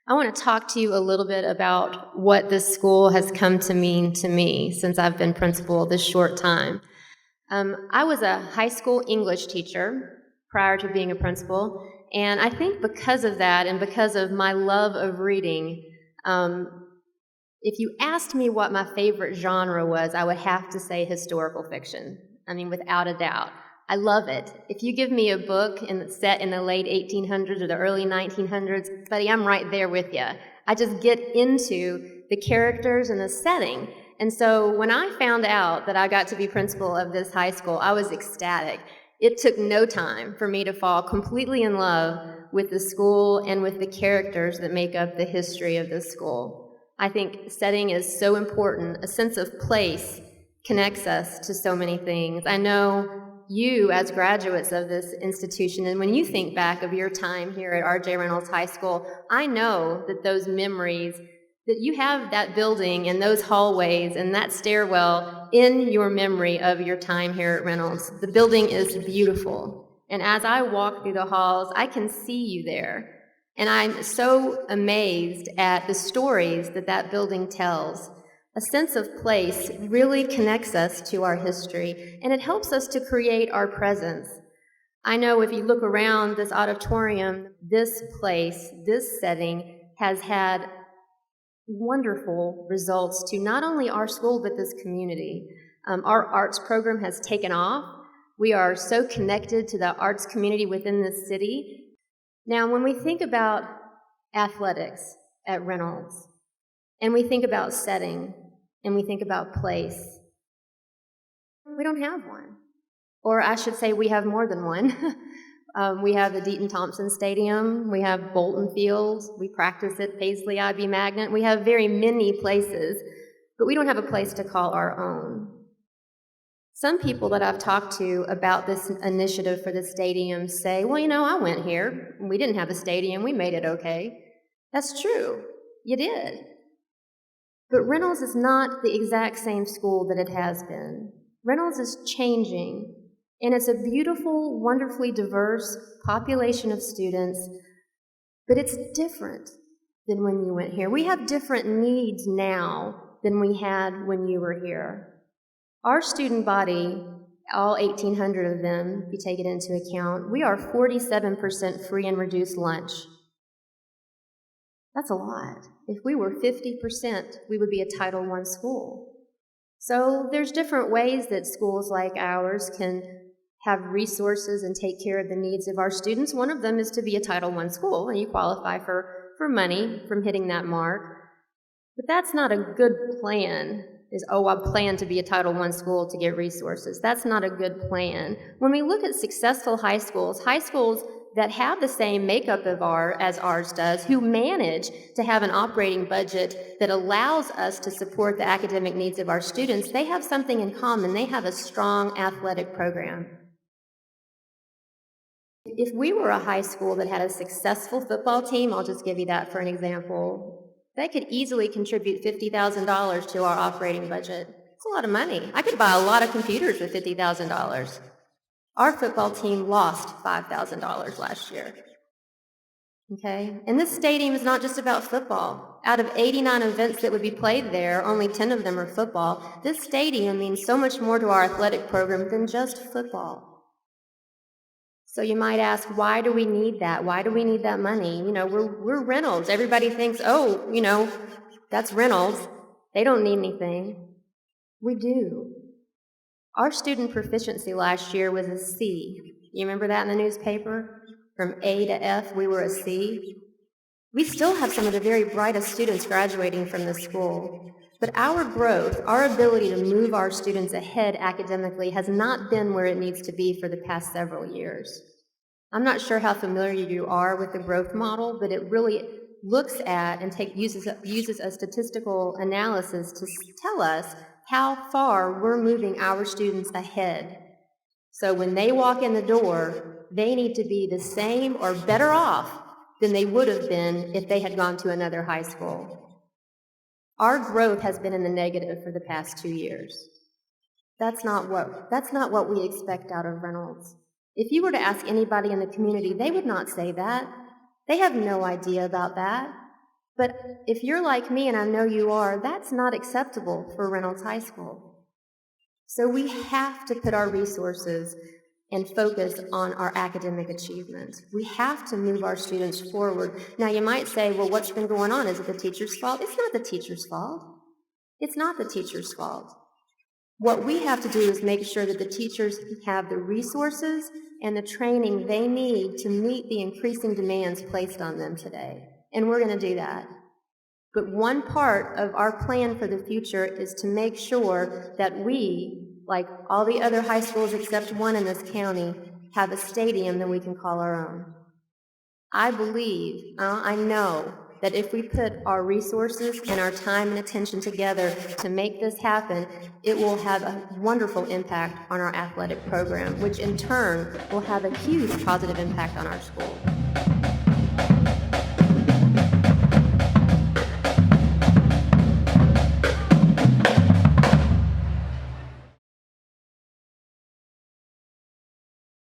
I want to talk to you a little bit about what this school has come to mean to me since I've been principal this short time. I was a high school English teacher prior to being a principal, and I think because of that and because of my love of reading, if you asked me what my favorite genre was, I would have to say historical fiction. I mean, without a doubt. I love it. If you give me a book set in the late 1800s or the early 1900s, buddy, I'm right there with you. I just get into the characters and the setting. And so when I found out that I got to be principal of this high school, I was ecstatic. It took no time for me to fall completely in love with the school and with the characters that make up the history of this school. I think setting is so important. A sense of place connects us to so many things. I know you, as graduates of this institution, and when you think back of your time here at R.J. Reynolds High School, I know that those memories, that you have that building and those hallways and that stairwell in your memory of your time here at Reynolds. The building is beautiful. And as I walk through the halls, I can see you there. And I'm so amazed at the stories that that building tells. A sense of place really connects us to our history, and it helps us to create our presence. I know if you look around this auditorium, this place, this setting has had wonderful results to not only our school, but this community. Our arts program has taken off. We are so connected to the arts community within this city. Now, when we think about athletics at Reynolds, and we think about setting, and we think about place, we don't have one. Or I should say we have more than one. We have the Deaton Thompson Stadium, we have Bolton Field, we practice at Paisley IB Magnet. We have very many places, but we don't have a place to call our own. Some people that I've talked to about this initiative for the stadium say, well, I went here, and we didn't have a stadium, we made it okay. That's true, you did. But Reynolds is not the exact same school that it has been. Reynolds is changing, and it's a beautiful, wonderfully diverse population of students, but it's different than when you went here. We have different needs now than we had when you were here. Our student body, all 1,800 of them, if you take it into account, we are 47% free and reduced lunch. That's a lot. If we were 50%, we would be a Title I school. So there's different ways that schools like ours can have resources and take care of the needs of our students. One of them is to be a Title I school, and you qualify for money from hitting that mark. But that's not a good plan, I plan to be a Title I school to get resources. That's not a good plan. When we look at successful high schools that have the same makeup as ours does, who manage to have an operating budget that allows us to support the academic needs of our students, they have something in common. They have a strong athletic program. If we were a high school that had a successful football team, I'll just give you that for an example, they could easily contribute $50,000 to our operating budget. It's a lot of money. I could buy a lot of computers with $50,000. Our football team lost $5,000 last year. Okay? And this stadium is not just about football. Out of 89 events that would be played there, only 10 of them are football. This stadium means so much more to our athletic program than just football. So you might ask, why do we need that? Why do we need that money? We're Reynolds. Everybody thinks, that's Reynolds. They don't need anything. We do. Our student proficiency last year was a C. You remember that in the newspaper? From A to F, we were a C. We still have some of the very brightest students graduating from this school. But our growth, our ability to move our students ahead academically has not been where it needs to be for the past several years. I'm not sure how familiar you are with the growth model, but it really looks at and uses a statistical analysis to tell us how far we're moving our students ahead. So when they walk in the door, they need to be the same or better off than they would have been if they had gone to another high school. Our growth has been in the negative for the past 2 years. That's not what we expect out of Reynolds. If you were to ask anybody in the community, they would not say that. They have no idea about that. But if you're like me, and I know you are, that's not acceptable for Reynolds High School. So we have to put our resources and focus on our academic achievements. We have to move our students forward. Now, you might say, well, what's been going on? Is it the teacher's fault? It's not the teacher's fault. It's not the teacher's fault. What we have to do is make sure that the teachers have the resources and the training they need to meet the increasing demands placed on them today. And we're going to do that. But one part of our plan for the future is to make sure that we, like all the other high schools except one in this county, have a stadium that we can call our own. I believe, I know, that if we put our resources and our time and attention together to make this happen, it will have a wonderful impact on our athletic program, which in turn will have a huge positive impact on our school.